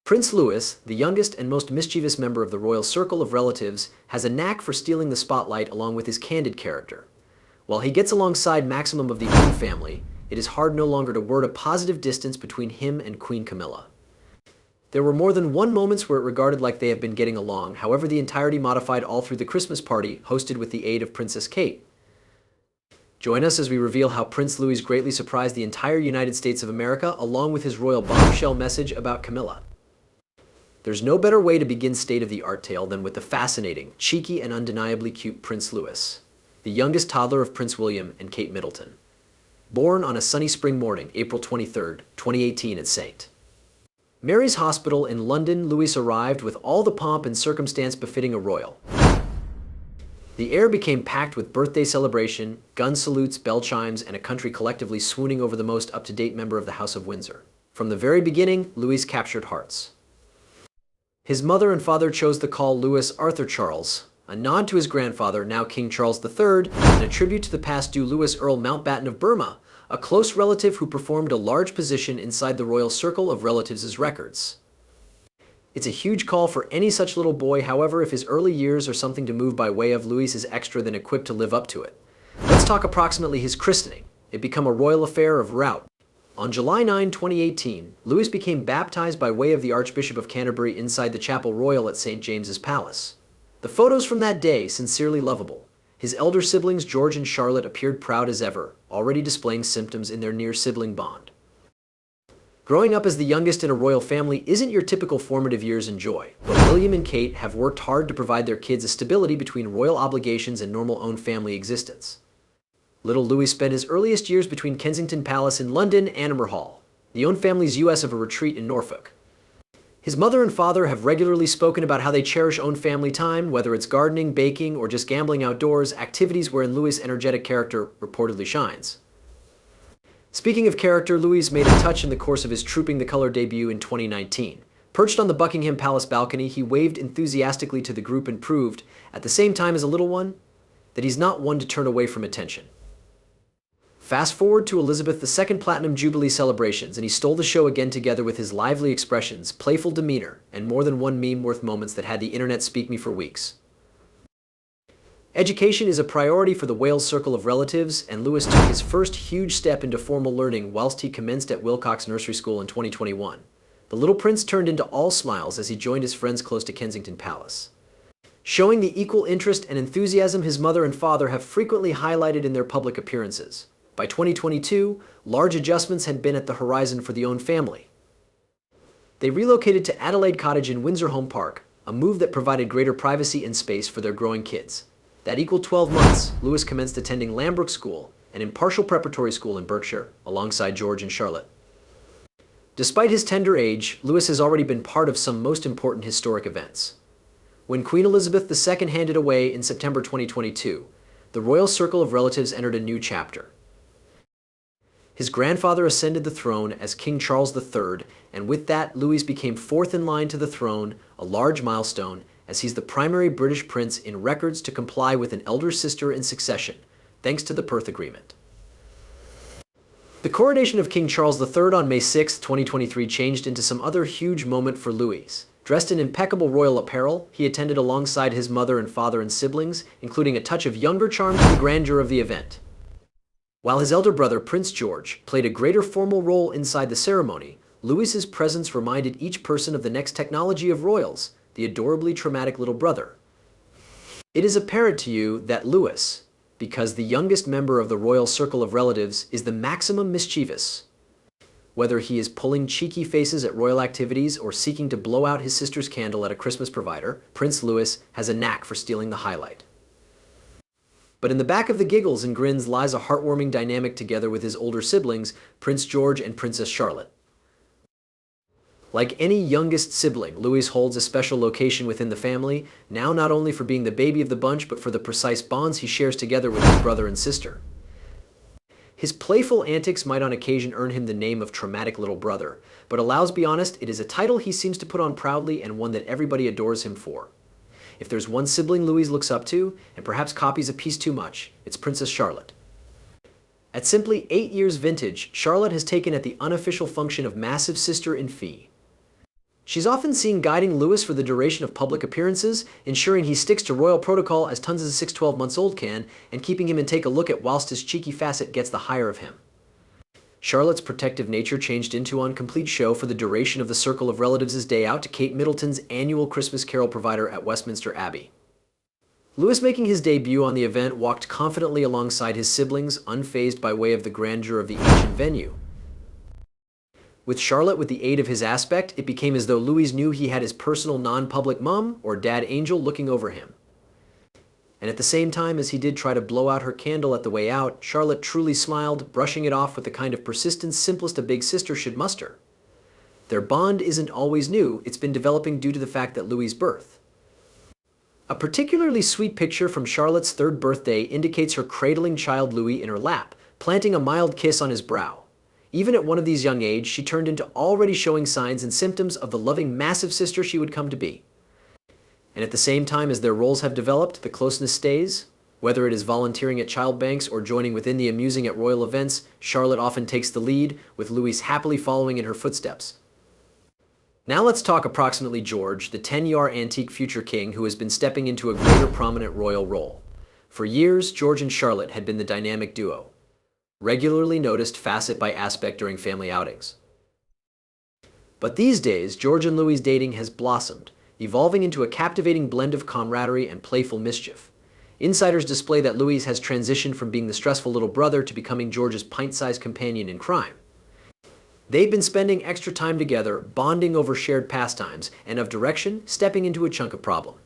Prince Louis, the youngest and most mischievous member of the royal circle of relatives, has a knack for stealing the spotlight along with his candid character. While he gets alongside Maximum of the Own family, it is hard no longer to word a positive distance between him and Queen Camilla. There were more than one moments where it regarded like they have been getting along, however the entirety modified all through the Christmas party hosted with the aid of Princess Kate. Join us as we reveal how Prince Louis greatly surprised the entire United States of America along with his royal bombshell message about Camilla. There's no better way to begin state-of-the-art tale than with the fascinating, cheeky, and undeniably cute Prince Louis, the youngest toddler of Prince William and Kate Middleton. Born on a sunny spring morning, April 23, 2018 at St. Mary's Hospital in London, Louis arrived with all the pomp and circumstance befitting a royal. The air became packed with birthday celebration, gun salutes, bell chimes, and a country collectively swooning over the most up-to-date member of the House of Windsor. From the very beginning, Louis captured hearts. His mother and father chose to call Louis Arthur Charles, a nod to his grandfather, now King Charles III, and a tribute to the past due Louis Earl Mountbatten of Burma, a close relative who performed a large position inside the royal circle of relatives' records. It's a huge call for any such little boy, however, if his early years are something to move by way of, Louis is extra than equipped to live up to it. Let's talk approximately his christening. It became a royal affair of route. On July 9, 2018, Louis became baptized by way of the Archbishop of Canterbury inside the Chapel Royal at St. James's Palace. The photos from that day, sincerely lovable. His elder siblings, George and Charlotte, appeared proud as ever, already displaying symptoms in their near-sibling bond. Growing up as the youngest in a royal family isn't your typical formative years in joy, but William and Kate have worked hard to provide their kids a stability between royal obligations and normal own family existence. Little Louis spent his earliest years between Kensington Palace in London and Amer Hall, the own family's US of a retreat in Norfolk. His mother and father have regularly spoken about how they cherish own family time, whether it's gardening, baking, or just gambling outdoors, activities wherein Louis' energetic character reportedly shines. Speaking of character, Louis made a touch in the course of his Trooping the Colour debut in 2019. Perched on the Buckingham Palace balcony, he waved enthusiastically to the group and proved, at the same time as a little one, that he's not one to turn away from attention. Fast forward to Elizabeth II Platinum Jubilee celebrations, and he stole the show again together with his lively expressions, playful demeanor, and more than one meme-worth moments that had the internet speak me for weeks. Education is a priority for the Wales circle of relatives, and Louis took his first huge step into formal learning whilst he commenced at Wilcox Nursery School in 2021. The little prince turned into all smiles as he joined his friends close to Kensington Palace. Showing the equal interest and enthusiasm his mother and father have frequently highlighted in their public appearances. By 2022, large adjustments had been at the horizon for the Own family. They relocated to Adelaide Cottage in Windsor Home Park, a move that provided greater privacy and space for their growing kids. That equal 12 months, Louis commenced attending Lambrook School, an impartial preparatory school in Berkshire, alongside George and Charlotte. Despite his tender age, Louis has already been part of some most important historic events. When Queen Elizabeth II handed away in September 2022, the royal circle of relatives entered a new chapter. His grandfather ascended the throne as King Charles III, and with that, Louis became fourth in line to the throne, a large milestone, as he's the primary British prince in records to comply with an elder sister in succession, thanks to the Perth Agreement. The coronation of King Charles III on May 6, 2023 changed into some other huge moment for Louis. Dressed in impeccable royal apparel, he attended alongside his mother and father and siblings, including a touch of younger charm to the grandeur of the event. While his elder brother, Prince George, played a greater formal role inside the ceremony, Louis's presence reminded each person of the next technology of royals, the adorably traumatic little brother. It is apparent to you that Louis, because the youngest member of the royal circle of relatives, is the maximum mischievous. Whether he is pulling cheeky faces at royal activities or seeking to blow out his sister's candle at a Christmas provider, Prince Louis has a knack for stealing the highlight. But in the back of the giggles and grins lies a heartwarming dynamic together with his older siblings, Prince George and Princess Charlotte. Like any youngest sibling, Louis holds a special location within the family, now not only for being the baby of the bunch, but for the precise bonds he shares together with his brother and sister. His playful antics might on occasion earn him the name of traumatic little brother, but allows be honest, it is a title he seems to put on proudly and one that everybody adores him for. If there's one sibling Louis looks up to, and perhaps copies a piece too much, it's Princess Charlotte. At simply 8 years vintage, Charlotte has taken at the unofficial function of massive sister in fee. She's often seen guiding Louis for the duration of public appearances, ensuring he sticks to royal protocol as tons of 6 12-months-old can, and keeping him in take a look at whilst his cheeky facet gets the hire of him. Charlotte's protective nature changed into on complete show for the duration of the circle of relatives' day out to Kate Middleton's annual Christmas carol provider at Westminster Abbey. Louis, making his debut on the event, walked confidently alongside his siblings, unfazed by way of the grandeur of the ancient venue. With Charlotte with the aid of his aspect, it became as though Louis knew he had his personal non-public mum, or dad angel, looking over him. And at the same time as he did try to blow out her candle at the way out, Charlotte truly smiled, brushing it off with the kind of persistence simplest a big sister should muster. Their bond isn't always new, it's been developing due to the fact that Louis' birth. A particularly sweet picture from Charlotte's 3rd birthday indicates her cradling child Louis in her lap, planting a mild kiss on his brow. Even at one of these young age, she turned into already showing signs and symptoms of the loving massive sister she would come to be. And at the same time as their roles have developed, the closeness stays. Whether it is volunteering at child banks or joining within the amusing at royal events, Charlotte often takes the lead, with Louis happily following in her footsteps. Now let's talk approximately George, the 10-year antique future king who has been stepping into a greater prominent royal role. For years, George and Charlotte had been the dynamic duo, regularly noticed facet by aspect during family outings. But these days, George and Louis' dating has blossomed, evolving into a captivating blend of camaraderie and playful mischief. Insiders display that Louis has transitioned from being the stressful little brother to becoming George's pint-sized companion in crime. They've been spending extra time together, bonding over shared pastimes, and of direction, stepping into a chunk of problem.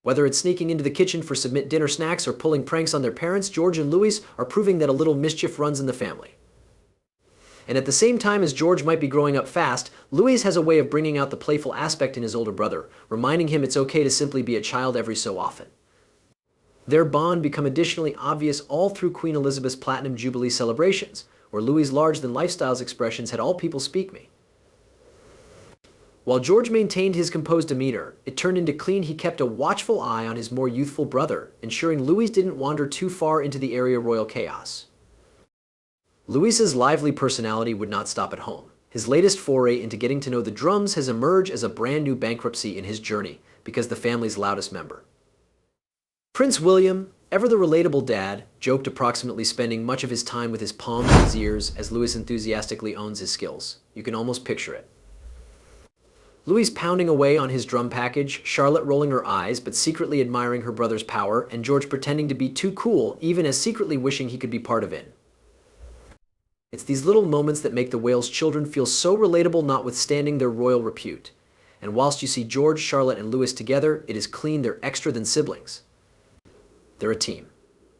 Whether it's sneaking into the kitchen for submit dinner snacks or pulling pranks on their parents, George and Louis are proving that a little mischief runs in the family. And at the same time as George might be growing up fast, Louis has a way of bringing out the playful aspect in his older brother, reminding him it's okay to simply be a child every so often. Their bond become additionally obvious all through Queen Elizabeth's Platinum Jubilee celebrations, where Louis' large-than-lifestyles expressions had all people speak me. While George maintained his composed demeanor, it turned into clean he kept a watchful eye on his more youthful brother, ensuring Louis didn't wander too far into the area royal chaos. Louis's lively personality would not stop at home. His latest foray into getting to know the drums has emerged as a brand new bankruptcy in his journey, because the family's loudest member. Prince William, ever the relatable dad, joked approximately spending much of his time with his palms in his ears as Louis enthusiastically owns his skills. You can almost picture it. Louis pounding away on his drum package, Charlotte rolling her eyes but secretly admiring her brother's power, and George pretending to be too cool, even as secretly wishing he could be part of it. It's these little moments that make the Wales children feel so relatable, notwithstanding their royal repute. And whilst you see George, Charlotte, and Louis together, it is clean they're extra than siblings. They're a team.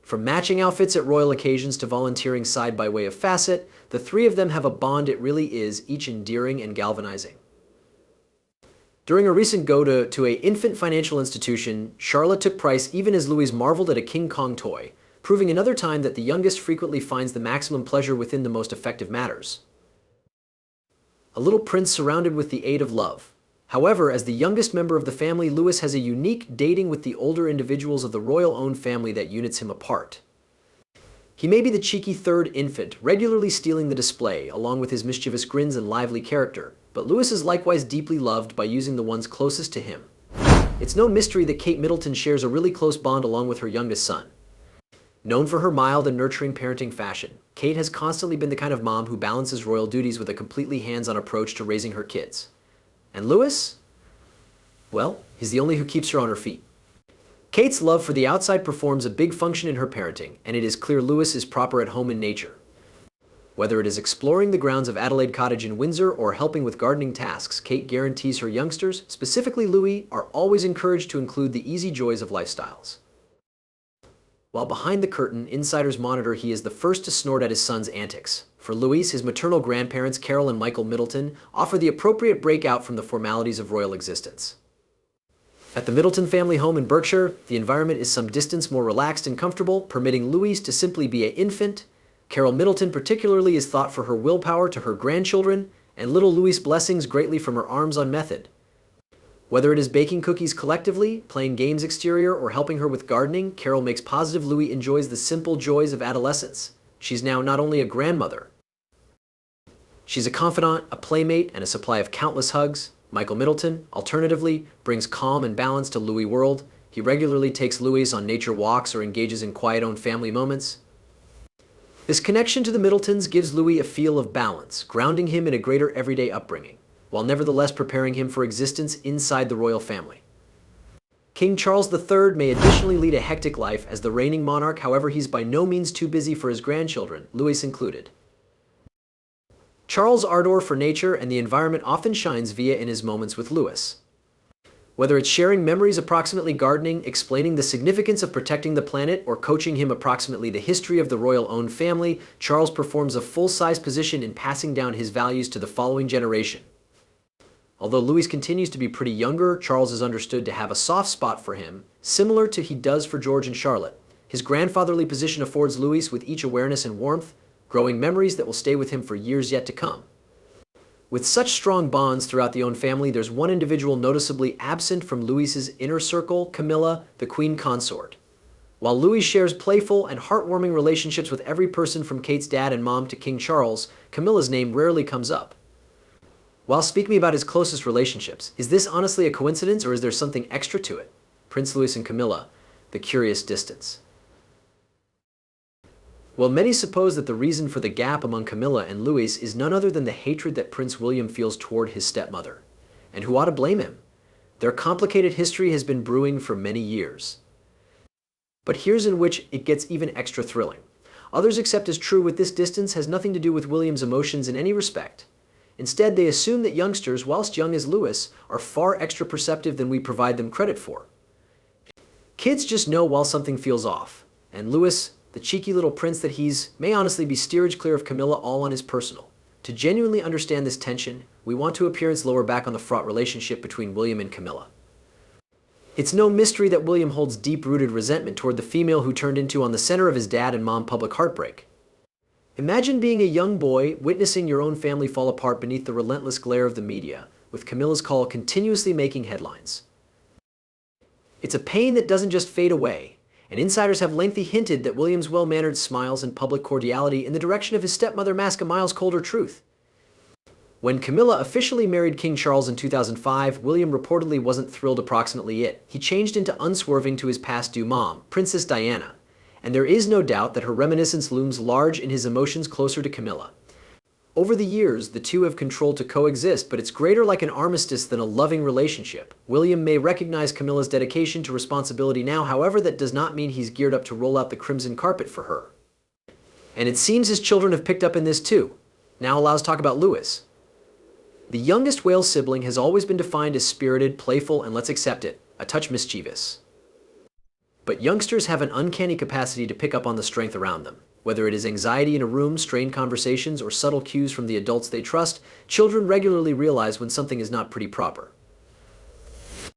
From matching outfits at royal occasions to volunteering side by way of facet, the three of them have a bond it really is, each endearing and galvanizing. During a recent go to a infant financial institution, Charlotte took price even as Louis marveled at a King Kong toy, proving another time that the youngest frequently finds the maximum pleasure within the most effective matters. A little prince surrounded with the aid of love. However, as the youngest member of the family, Louis has a unique dating with the older individuals of the royal-owned family that units him apart. He may be the cheeky third infant, regularly stealing the display, along with his mischievous grins and lively character, but Louis is likewise deeply loved by using the ones closest to him. It's no mystery that Kate Middleton shares a really close bond along with her youngest son. Known for her mild and nurturing parenting fashion, Kate has constantly been the kind of mom who balances royal duties with a completely hands-on approach to raising her kids. And Louis? Well, he's the only who keeps her on her feet. Kate's love for the outside performs a big function in her parenting, and it is clear Louis is proper at home in nature. Whether it is exploring the grounds of Adelaide Cottage in Windsor or helping with gardening tasks, Kate guarantees her youngsters, specifically Louis, are always encouraged to include the easy joys of lifestyles. While behind the curtain, insiders monitor he is the first to snort at his son's antics. For Louis, his maternal grandparents, Carol and Michael Middleton, offer the appropriate breakout from the formalities of royal existence. At the Middleton family home in Berkshire, the environment is some distance more relaxed and comfortable, permitting Louis to simply be an infant. Carol Middleton particularly is thought for her willpower to her grandchildren, and little Louis' blessings greatly from her arms on method. Whether it is baking cookies collectively, playing games exterior, or helping her with gardening, Carol makes positive Louis enjoys the simple joys of adolescence. She's now not only a grandmother, she's a confidant, a playmate, and a supply of countless hugs. Michael Middleton, alternatively, brings calm and balance to Louis' world. He regularly takes Louis on nature walks or engages in quiet own family moments. This connection to the Middletons gives Louis a feel of balance, grounding him in a greater everyday upbringing, while nevertheless preparing him for existence inside the royal family. King Charles III may additionally lead a hectic life as the reigning monarch, however he's by no means too busy for his grandchildren, Louis included. Charles' ardor for nature and the environment often shines via in his moments with Louis. Whether it's sharing memories approximately gardening, explaining the significance of protecting the planet, or coaching him approximately the history of the royal-owned family, Charles performs a full-size position in passing down his values to the following generation. Although Louis continues to be pretty younger, Charles is understood to have a soft spot for him, similar to he does for George and Charlotte. His grandfatherly position affords Louis with each awareness and warmth, growing memories that will stay with him for years yet to come. With such strong bonds throughout the own family, there's one individual noticeably absent from Louis's inner circle, Camilla, the queen consort. While Louis shares playful and heartwarming relationships with every person from Kate's dad and mom to King Charles, Camilla's name rarely comes up. While speaking about his closest relationships, is this honestly a coincidence or is there something extra to it? Prince Louis and Camilla, the curious distance. Well, many suppose that the reason for the gap among Camilla and Louis is none other than the hatred that Prince William feels toward his stepmother. And who ought to blame him? Their complicated history has been brewing for many years. But here's in which it gets even extra thrilling. Others accept as true with this distance has nothing to do with William's emotions in any respect. Instead, they assume that youngsters, whilst young as Louis, are far extra perceptive than we provide them credit for. Kids just know while something feels off, and Louis, the cheeky little prince that he's, may honestly be steerage clear of Camilla all on his personal. To genuinely understand this tension, we want to appearance lower back on the fraught relationship between William and Camilla. It's no mystery that William holds deep-rooted resentment toward the female who turned into on the center of his dad and mom public heartbreak. Imagine being a young boy, witnessing your own family fall apart beneath the relentless glare of the media, with Camilla's call continuously making headlines. It's a pain that doesn't just fade away, and insiders have lengthy hinted that William's well-mannered smiles and public cordiality in the direction of his stepmother mask a miles colder truth. When Camilla officially married King Charles in 2005, William reportedly wasn't thrilled approximately it. He changed into unswerving to his past-due mom, Princess Diana. And there is no doubt that her reminiscence looms large in his emotions closer to Camilla. Over the years, the two have controlled to coexist, but it's greater like an armistice than a loving relationship. William may recognize Camilla's dedication to responsibility now, however, that does not mean he's geared up to roll out the crimson carpet for her. And it seems his children have picked up in this too. Now allow us to talk about Louis. The youngest Wales sibling has always been defined as spirited, playful, and let's accept it, a touch mischievous. But youngsters have an uncanny capacity to pick up on the strength around them. Whether it is anxiety in a room, strained conversations, or subtle cues from the adults they trust, children regularly realize when something is not pretty proper.